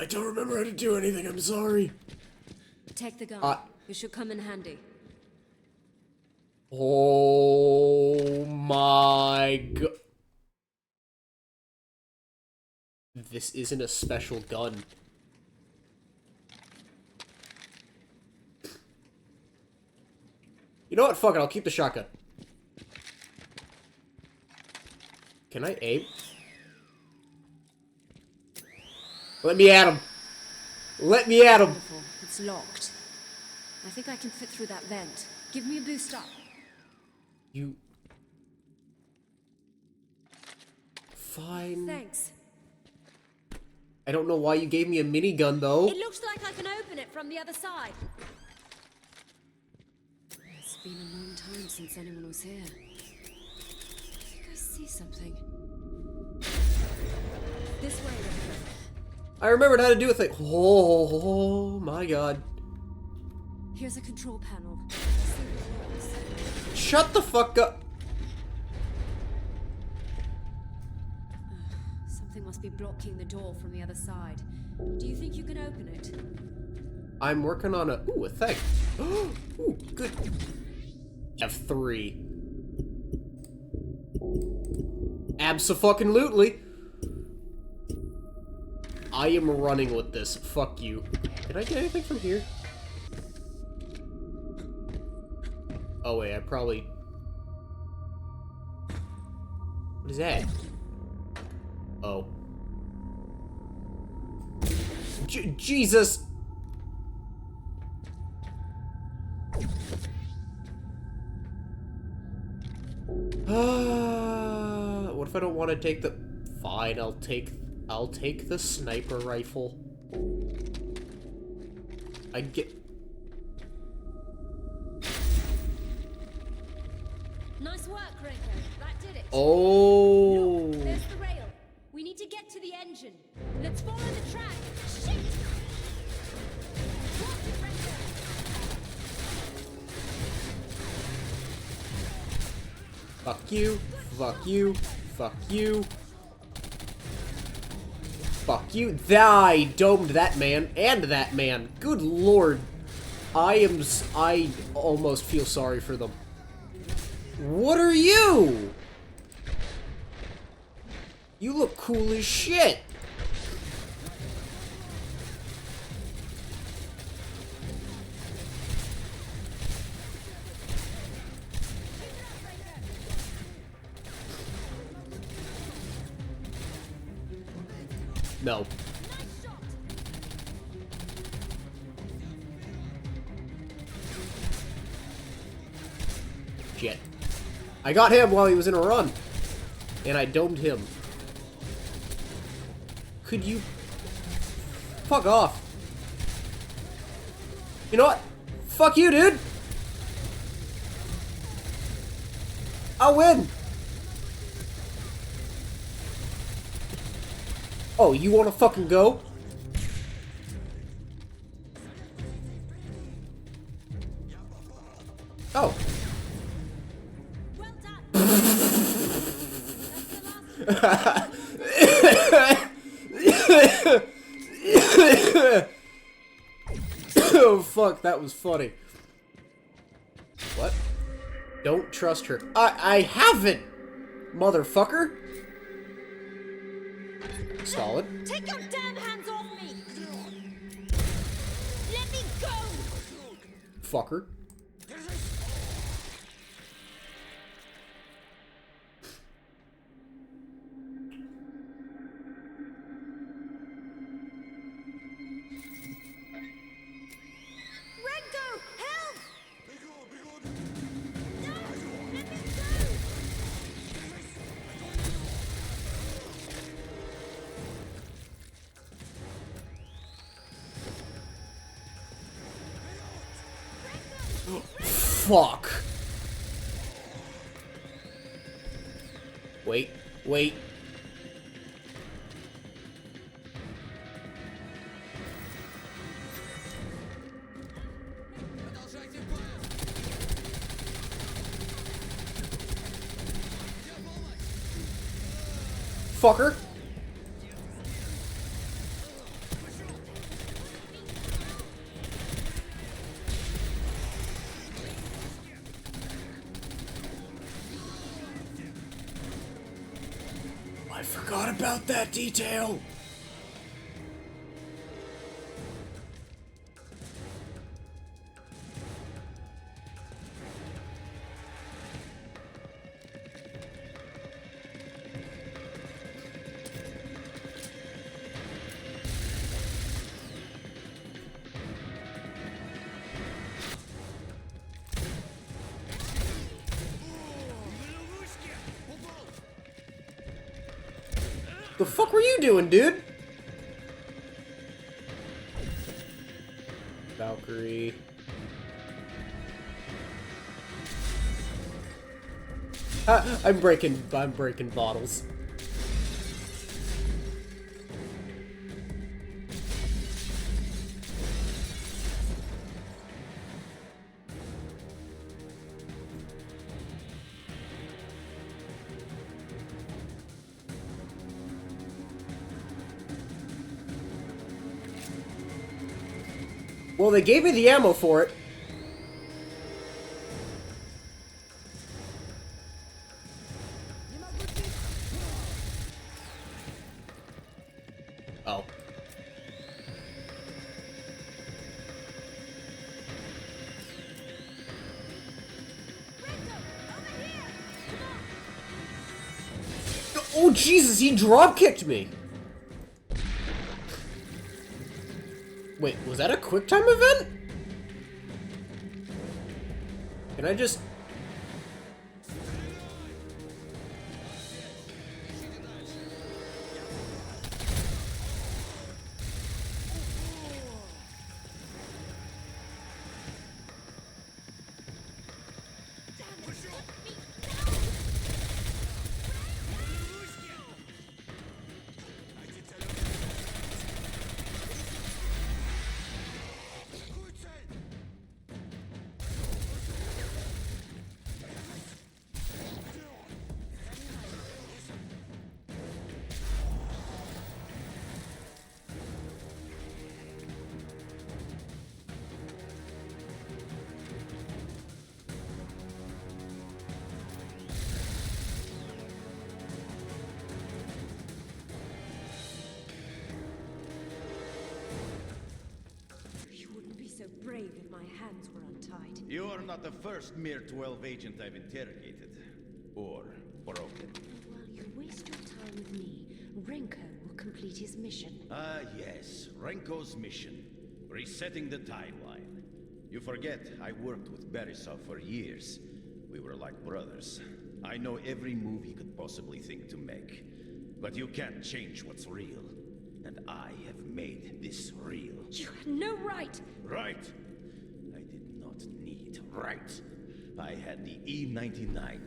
I don't remember how to do anything, I'm sorry. Take the gun. It should come in handy. Oh my god. This isn't a special gun. You know what? Fuck it, I'll keep the shotgun. Can I aim? Let me at him. Let me at him. Wonderful. It's locked. I think I can fit through that vent. Give me a boost up. You... Fine. Thanks. I don't know why you gave me a minigun, though. It looks like I can open it from the other side. It's been a long time since anyone was here. I think I see something. This way, Rebecca. I remembered how to do a thing. Oh my god. Here's a control panel. Let's see what it works. Shut the fuck up. Something must be blocking the door from the other side. Do you think you can open it? I'm working on a... Ooh, a thing. Ooh, good. F3. Abso-fucking-lutely. I am running with this. Fuck you. Can I get anything from here? Oh, wait, I probably... What is that? Oh. Jesus! What if I don't want to take the... Fine, I'll take the sniper rifle. I get... Nice work, Rinko. That did it. Oh. Look, there's the rail. We need to get to the engine. Let's follow the track. Shit! Watch it, Rinko. Fuck you. Fuck you. Fuck you. Fuck you. I domed that man and that man. Good lord. I almost feel sorry for them. What are you? You look cool as shit. No. Shit. I got him while he was in a run. And I domed him. Could you... Fuck off. You know what? Fuck you, dude. I'll win. Oh, you wanna fucking go? Oh. Well done. Oh, fuck, that was funny. What? Don't trust her. I haven't, motherfucker. Solid. Take your damn hands off me! Let me go! Fucker. Renko, help! No! Let me go! Fuck. Wait, wait. Fucker. forgot about that detail. The fuck were you doing, dude? Valkyrie. I'm breaking bottles. Well, they gave me the ammo for it. Oh. Oh, Jesus, he drop-kicked me. Wait, was that a QuickTime event? Can I just... So brave if my hands were untied. You are not the first mere 12 agent I've interrogated. Or broken. And while you waste your time with me, Renko will complete his mission. Ah, yes. Renko's mission. Resetting the timeline. You forget, I worked with Borisov for years. We were like brothers. I know every move he could possibly think to make. But you can't change what's real. And I have made this real. You had no right! Right! I did not need right. I had the E-99.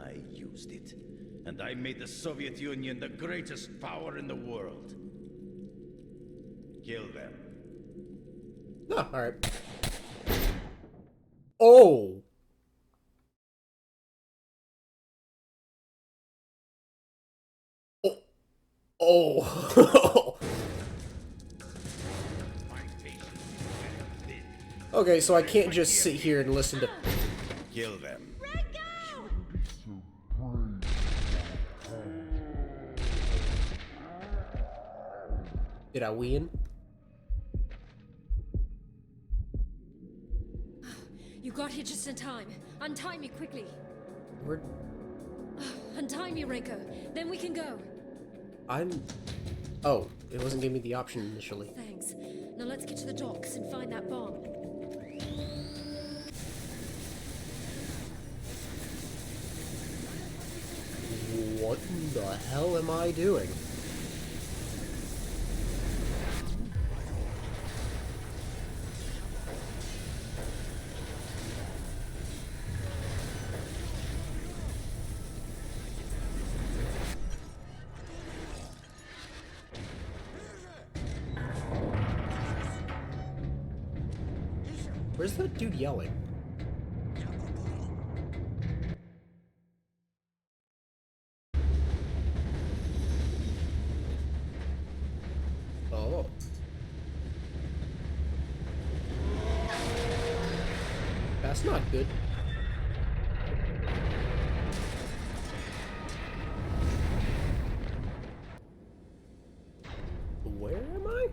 I used it. And I made the Soviet Union the greatest power in the world. Kill them. Oh, alright. Oh! Oh. Okay, so I can't just sit here and listen to... Kill them. Did I win? You got here just in time. Untie me quickly. We're... Untie me, Renko. Then we can go. I'm... Oh, it wasn't giving me the option initially. Thanks. Now let's get to the docks and find that bomb. What the hell am I doing? Where's that dude yelling? Oh. That's not good. Where am I?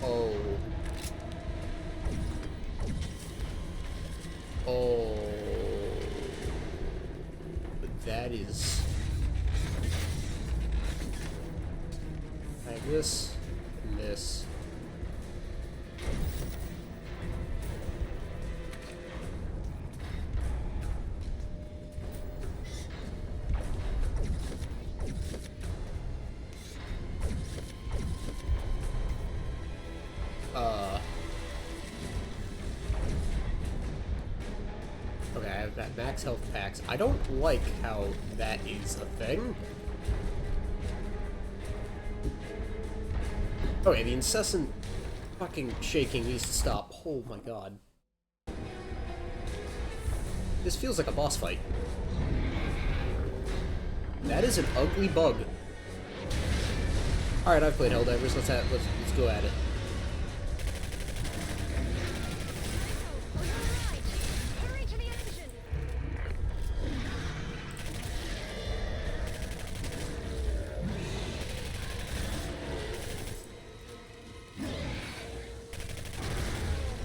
Oh. Oh. But that is... I have this and this. Okay, I have that max health packs. I don't like how that is a thing. Okay, the incessant fucking shaking needs to stop. Oh my god. This feels like a boss fight. That is an ugly bug. Alright, I've played Helldivers. Let's go at it.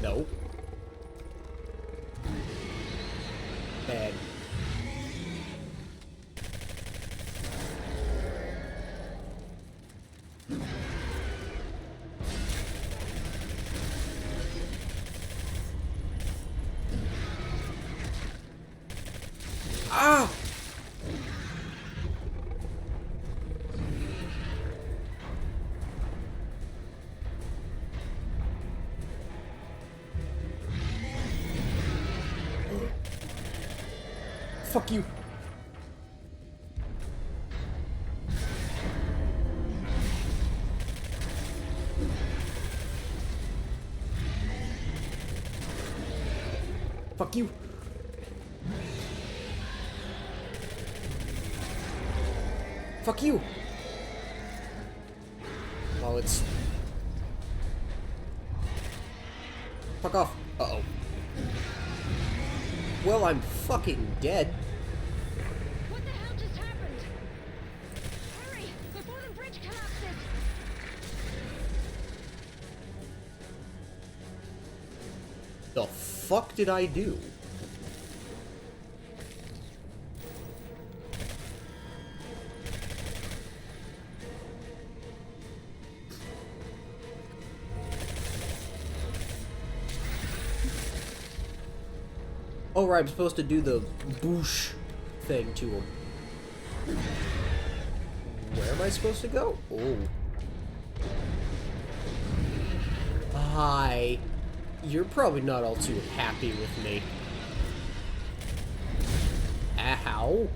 No. Bad. Ah! Fuck you. Fuck you. Fuck you. Well, it's... Fuck off. Uh-oh. Well, I'm fucking dead. What the hell just happened? Hurry, before the bridge collapses! The fuck did I do? Oh, right, I'm supposed to do the boosh thing to him. Where am I supposed to go? Oh. Hi. You're probably not all too happy with me. Ow.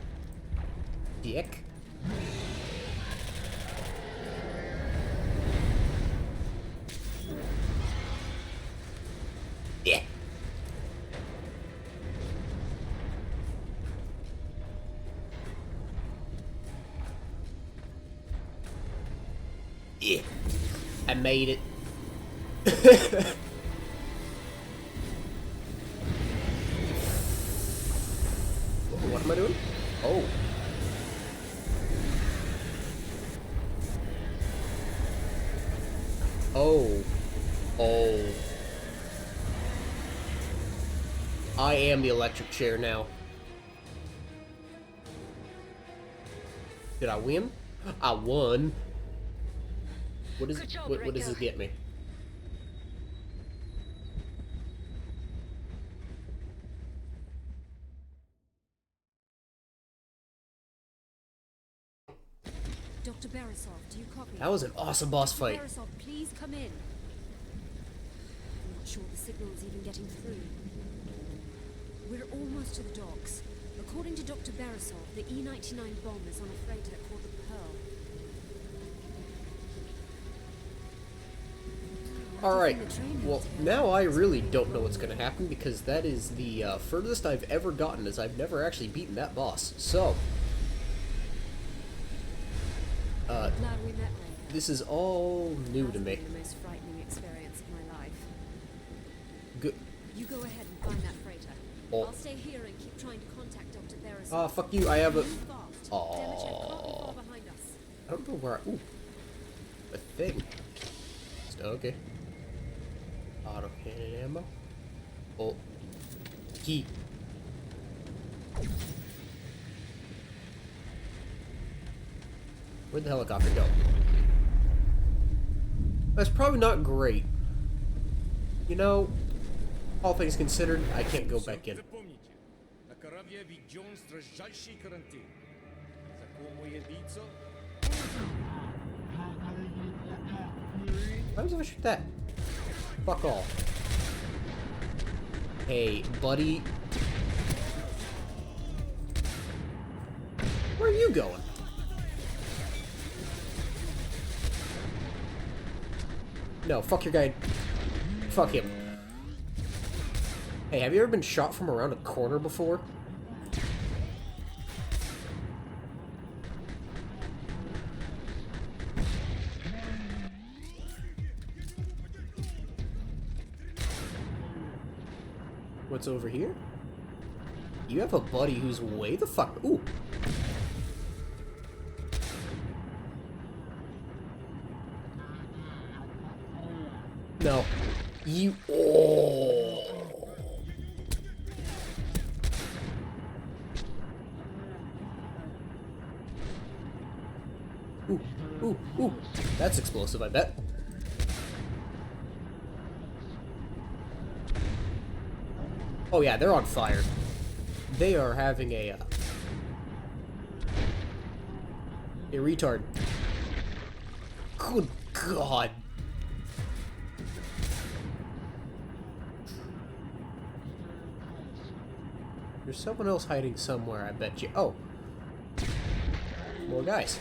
Dick. Yeah. Yeah. I made it. What am I doing? Oh. Oh. Oh. I am the electric chair now. Did I win? I won. What does this get me? Dr. Beresov, do you copy? That was an awesome boss fight. Dr. Beresov, please come in. I'm not sure the signal is even getting through. We're almost to the docks. According to Dr. Beresov, the E-99 bomb is on a freighter called the Pearl. Alright, well, now I really don't know what's going to happen because that is the furthest I've ever gotten, as I've never actually beaten that boss. So, Glad we met, Ray. this is all new to me. The most frightening experience of my life. Good. You go ahead and find that freighter. Oh. I'll stay here and keep trying to contact Dr. Beresov. Fuck you, I have a... Move fast. Aw. Demochet can't be far behind us. I don't know where ooh. A thing. Okay. Auto cannon ammo. Oh. Key. Where'd the helicopter go? That's probably not great. You know, all things considered, I can't go back in. Why was I shoot that? Fuck all. Hey, buddy. Where are you going? No, fuck your guy. Fuck him. Hey, have you ever been shot from around a corner before? What's over here? You have a buddy who's way the fuck. Ooh. No. You. Oh. Ooh. Ooh. Ooh. That's explosive, I bet. Oh yeah, they're on fire. They are having a retard. Good God. There's someone else hiding somewhere, I bet you. Oh. More guys.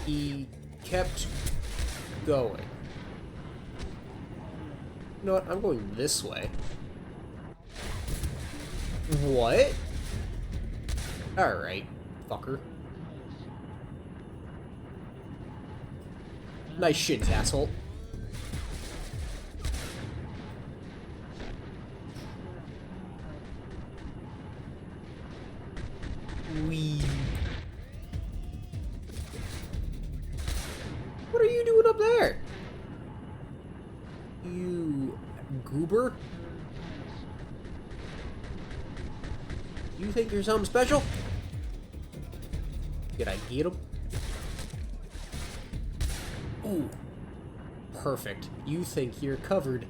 He kept going. You know what? I'm going this way. What? Alright, fucker. Nice shins, asshole. Wee. What are you doing up there? You goober? You think you're something special? Did I get him? Ooh. Perfect. You think you're covered.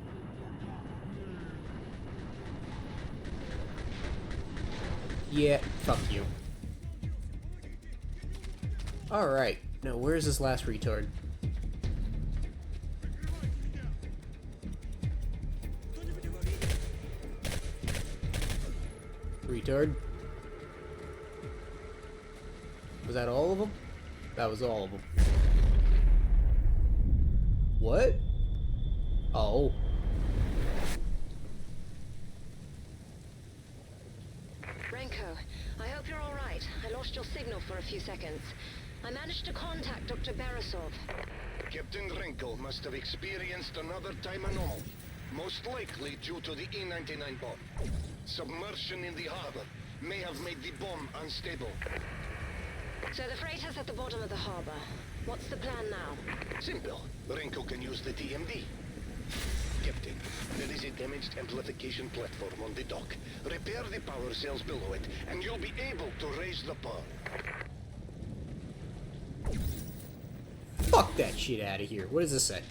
Yeah, fuck you. Alright. Now, where's this last retard? Retard? Was that all of them? That was all of them. What? Oh. Renko, I hope you're all right. I lost your signal for a few seconds. I managed to contact Dr. Beresov. Captain Renko must have experienced another time anomaly, most likely due to the E-99 bomb. Submersion in the harbor may have made the bomb unstable. So the freighter's at the bottom of the harbor. What's the plan now? Simple. Renko can use the TMD. Captain, there is a damaged amplification platform on the dock. Repair the power cells below it, and you'll be able to raise the power. Fuck that shit out of here. What does this say?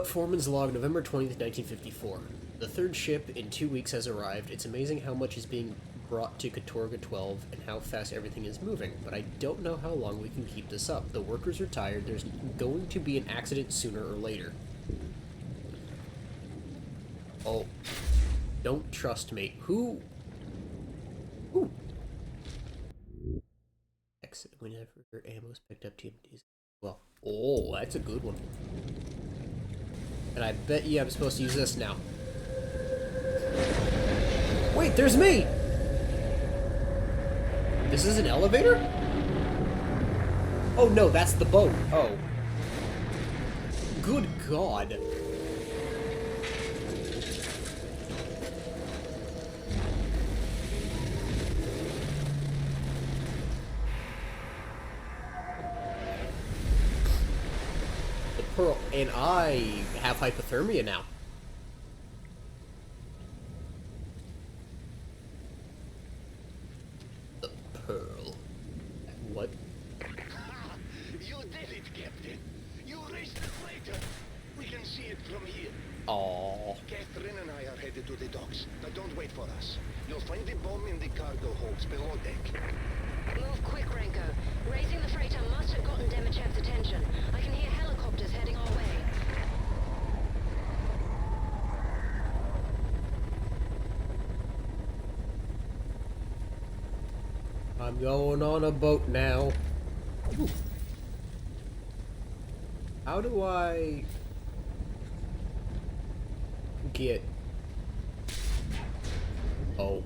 Foreman's log, November 20th, 1954. The third ship in 2 weeks has arrived. It's amazing how much is being brought to Katorga 12 and how fast everything is moving, but I don't know how long we can keep this up. The workers are tired. There's going to be an accident sooner or later. Oh. Don't trust me. Who? Who? Exit whenever ammo's picked up TMDs. Well, oh, that's a good one. And I bet you I'm supposed to use this now. Wait, there's me! This is an elevator? Oh no, that's the boat. Oh. Good God. The pearl, and I have hypothermia now. The pearl. What? You did it, Captain. You raised the freighter. We can see it from here. Aww. Catherine and I are headed to the docks. Now don't wait for us. You'll find the bomb in the cargo holds below deck. Move quick, Renko. Raising the freighter must have gotten Demichev's attention. I can hear helicopters heading our way. I'm going on a boat now. Ooh. How do I get... Oh.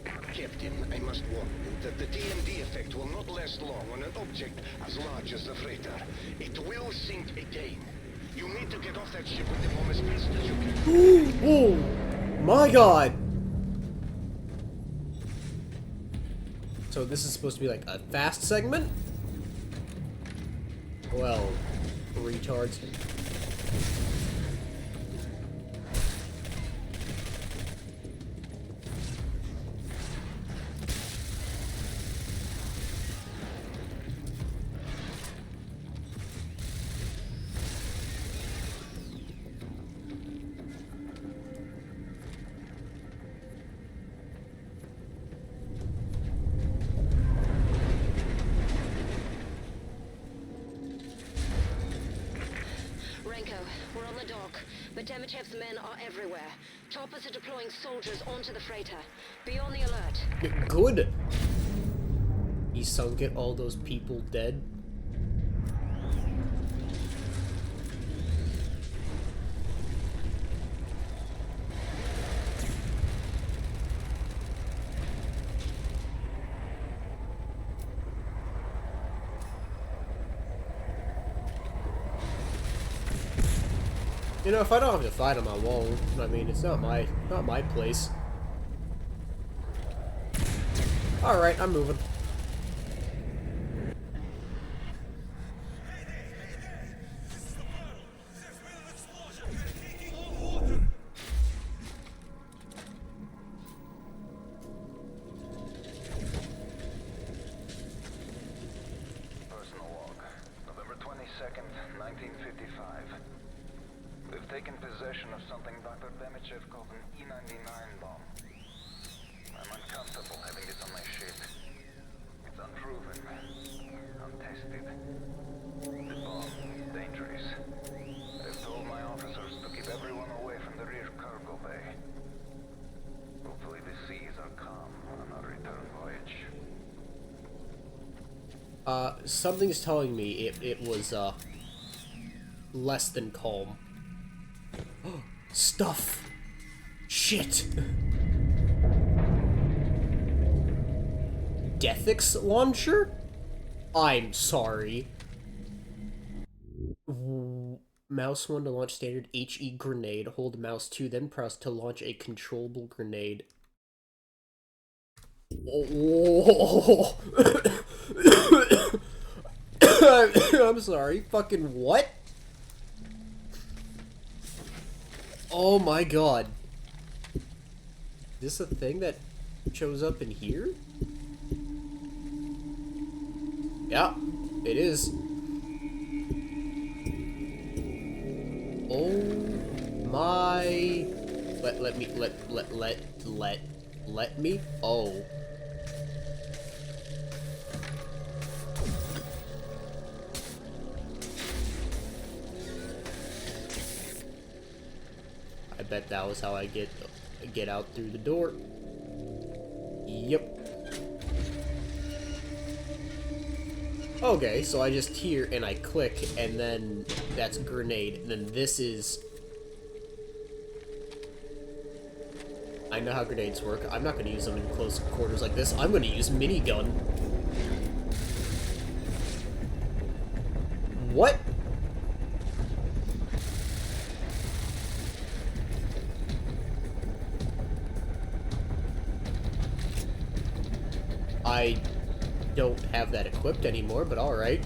Captain, I must warn you that the DMD effect will not last long on an object as large as the freighter. It will sink again. You need to get off that ship with the bomb as fast as you can. Oh my God! So this is supposed to be like a fast segment? Well, retards. Renko, we're on the dock, but Demichev's men are everywhere. Choppers are deploying soldiers onto the freighter. Be on the alert. Good! He sunk it, all those people dead. You know, if I don't have to fight him, I won't. I mean, it's not my place. Alright, I'm moving. Personal log, November 22nd, 1955. We've taken possession of something Dr. Demichev called an E-99 bomb. I'm uncomfortable having it on my ship. It's unproven, untested. The bomb is dangerous. I've told my officers to keep everyone away from the rear cargo bay. Hopefully the seas are calm on our return voyage. Something's telling me it was, less than calm. Stuff! Shit! Deathix launcher? I'm sorry. Mouse 1 to launch standard HE grenade. Hold mouse 2, then press to launch a controllable grenade. Oh. I'm sorry. Fucking what? Oh my God. Is this a thing that shows up in here? Yeah, it is. Oh my. Let me. Oh. I bet that was how I get out through the door. Yep. Okay, so I just hear and I click, and then that's a grenade, and then this is... I know how grenades work. I'm not going to use them in close quarters like this. I'm going to use minigun. What? I don't have that equipped anymore, but alright.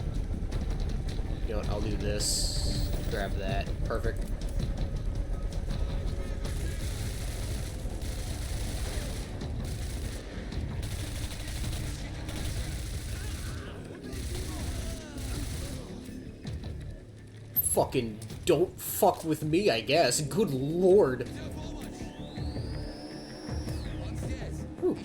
You know what, I'll do this. Grab that. Perfect. Fucking don't fuck with me, I guess. Good lord. Whew.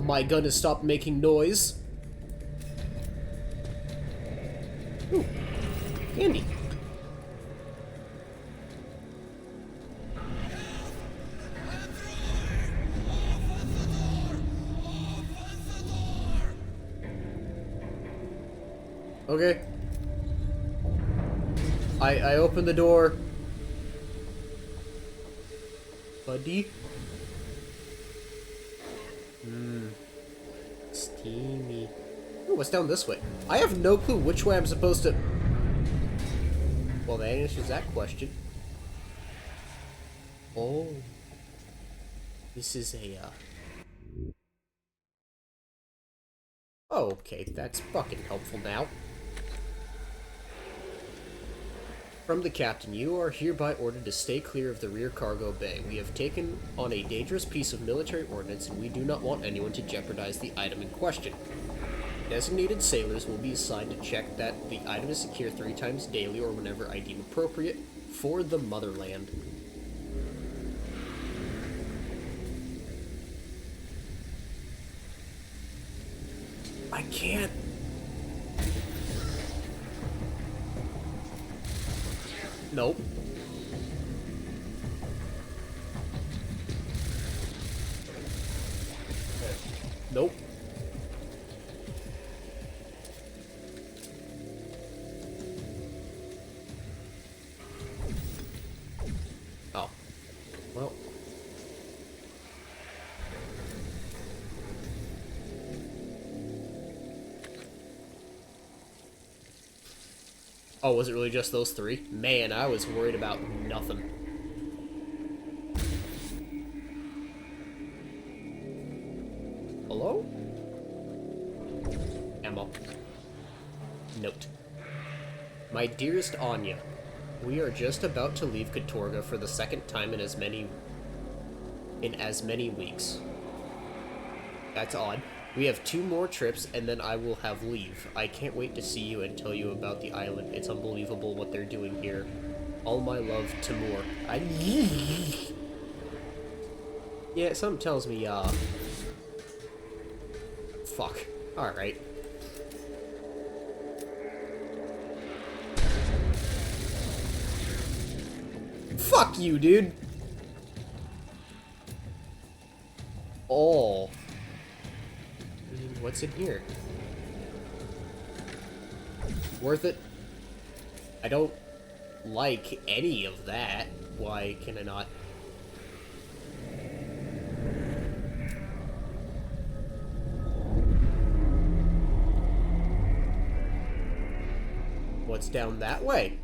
My gun has stopped making noise. Ooh, candy. Okay. I opened the door. Buddy. Steamy. Ooh, what's down this way? I have no clue which way I'm supposed to... Well, that answers that question. Oh. This is a, Okay, that's fucking helpful now. From the captain, you are hereby ordered to stay clear of the rear cargo bay. We have taken on a dangerous piece of military ordnance, and we do not want anyone to jeopardize the item in question. Designated sailors will be assigned to check that the item is secure 3 times daily or whenever I deem appropriate for the motherland. I can't. Nope. Nope. Oh. Well. Oh, was it really just those 3? Man, I was worried about nothing. Hello? Ammo. Note. My dearest Anya, we are just about to leave Katorga for the 2nd time in as many weeks. That's odd. We have 2 more trips, and then I will have leave. I can't wait to see you and tell you about the island. It's unbelievable what they're doing here. All my love, Timur. Yeah, something tells me, fuck. Alright. Fuck you, dude! Oh. What's in here? Worth it? I don't like any of that. Why can I not? What's down that way?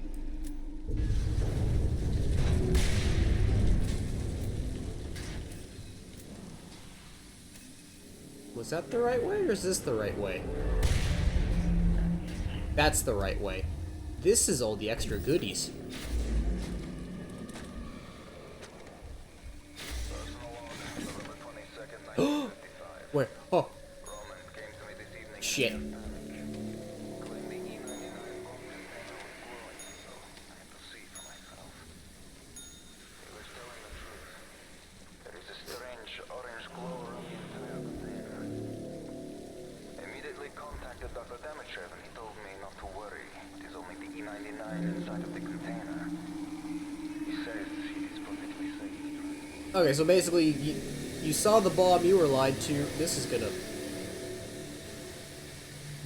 Was that the right way, or is this the right way? That's the right way. This is all the extra goodies. Where? Oh. Shit. Chef, and he told me not to worry. It is only the E99 inside of the container. He says it is perfectly safe. Okay, so basically, you saw the bomb, you were lied to. This is gonna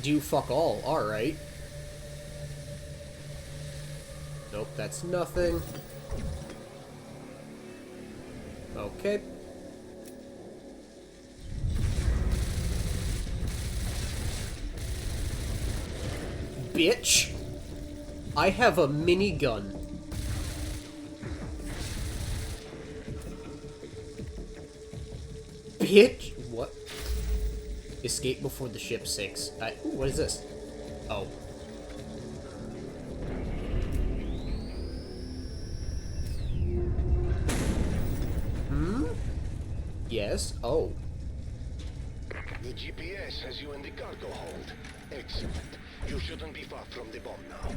do fuck all. Alright. Nope, that's nothing. Okay. Bitch! I have a minigun. Bitch! What? Escape before the ship sinks. Ooh, what is this? Oh. Yes? Oh. The GPS has you in the cargo hold. Excellent. You shouldn't be far from the bomb now.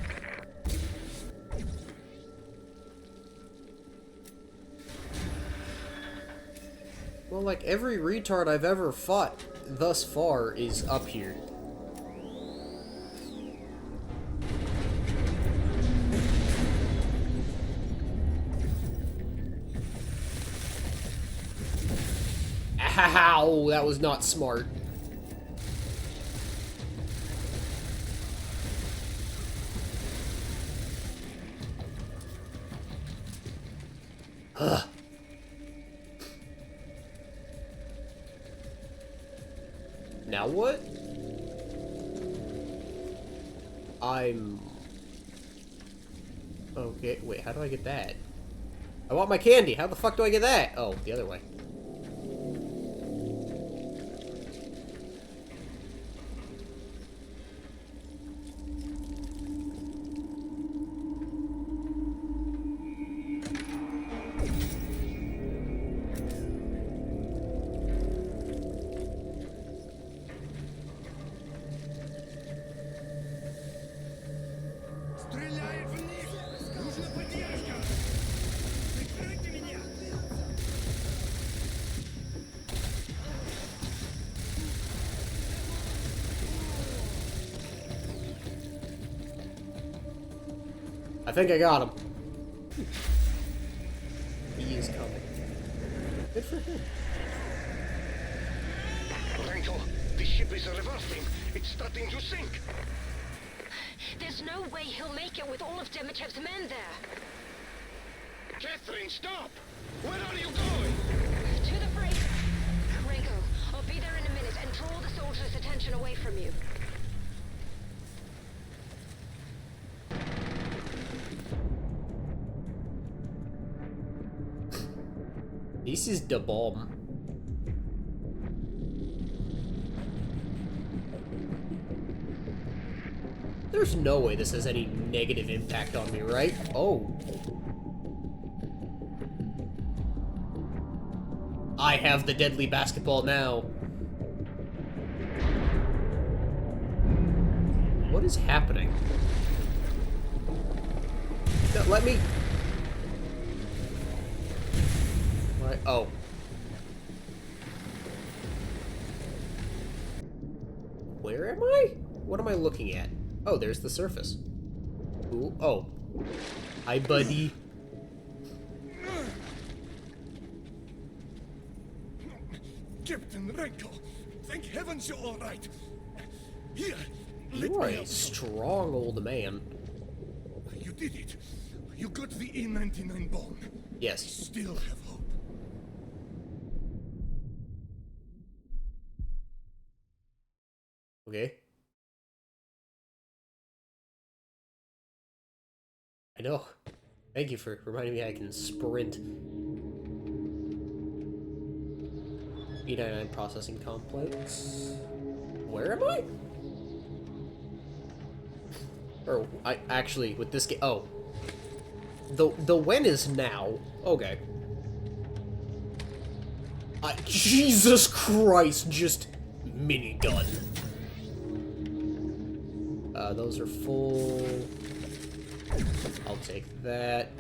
Well, like, every retard I've ever fought thus far is up here. Ow! That was not smart. Ugh. Now what? Okay, wait, how do I get that? I want my candy! How the fuck do I get that? Oh, the other way. Стреляет в них! Нужна поддержка! Прикройте меня! I think I got him. He is coming. Good for him. Renko, the ship is reversing. It's starting to sink. There's no way he'll make it with all of Demichev's men there. Catherine, stop! Where are you going? To the freight. Renko, I'll be there in a minute and draw the soldiers' attention away from you. This is the bomb. There's no way this has any negative impact on me, right? Oh. I have the deadly basketball now. What is happening? No, let me... Right, oh. Where am I? What am I looking at? Oh, there's the surface. Ooh, oh. Hi, buddy. Captain Renko, thank heavens you're all right. Here, let You are me a help you. strong old man. You did it. You got the E99 bomb. Yes. Still have hope. Okay. I know. Thank you for reminding me I can sprint. E99 processing complex. Where am I? Or I actually with this game. Oh, the when is now. Okay. Jesus Christ! Just minigun. Those are full. I'll take that.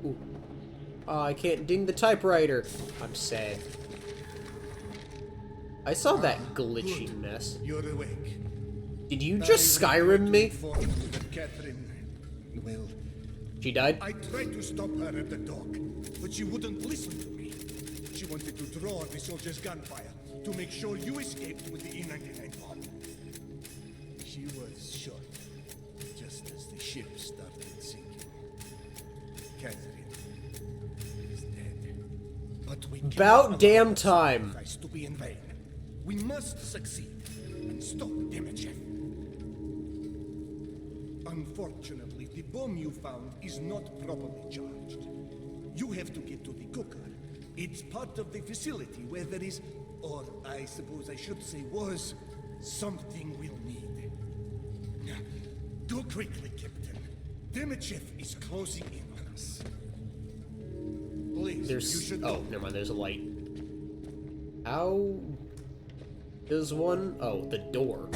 Ooh. I can't ding the typewriter. I'm sad. I saw that glitchy mess. You're awake. Did you just Skyrim me? That Catherine, well, She died? I tried to stop her at the dock, but she wouldn't listen to me. She wanted to draw the soldiers' gunfire to make sure you escaped with the E-99 bomb. She was shot just as the ship started sinking. Catherine is dead. But we cannot About allow damn her time. sacrifice to be in vain. We must succeed and stop Demichev. Unfortunately, the bomb you found is not properly charged. You have to get to the cooker. It's part of the facility where there is, or I suppose I should say was, something we'll need. Now, go quickly, Captain. Demichev is closing in on us. Please, you There's... should Oh, go. never mind, there's a light. How... Is one... Oh, the door.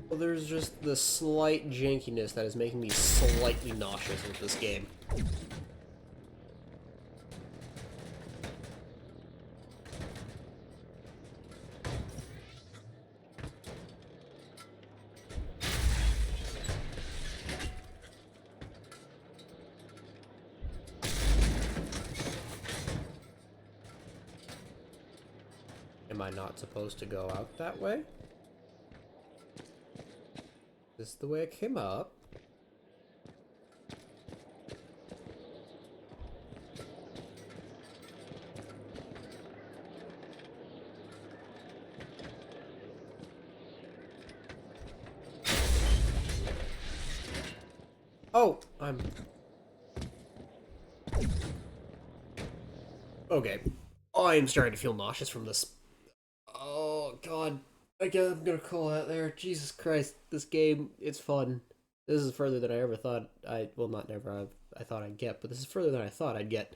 Well, there's just the slight jankiness that is making me slightly nauseous with this game. Am I not supposed to go out that way? This is the way it came up. Oh, I'm... Okay. I'm starting to feel nauseous from this. Oh, God. I guess I'm gonna call that there. Jesus Christ. This game, it's fun. This is further than I ever thought well, not never, I thought I'd get, but this is further than I thought I'd get.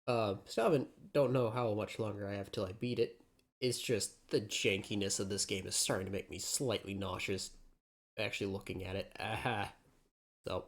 Still don't know how much longer I have till I beat it. It's just the jankiness of this game is starting to make me slightly nauseous actually looking at it. Aha. So,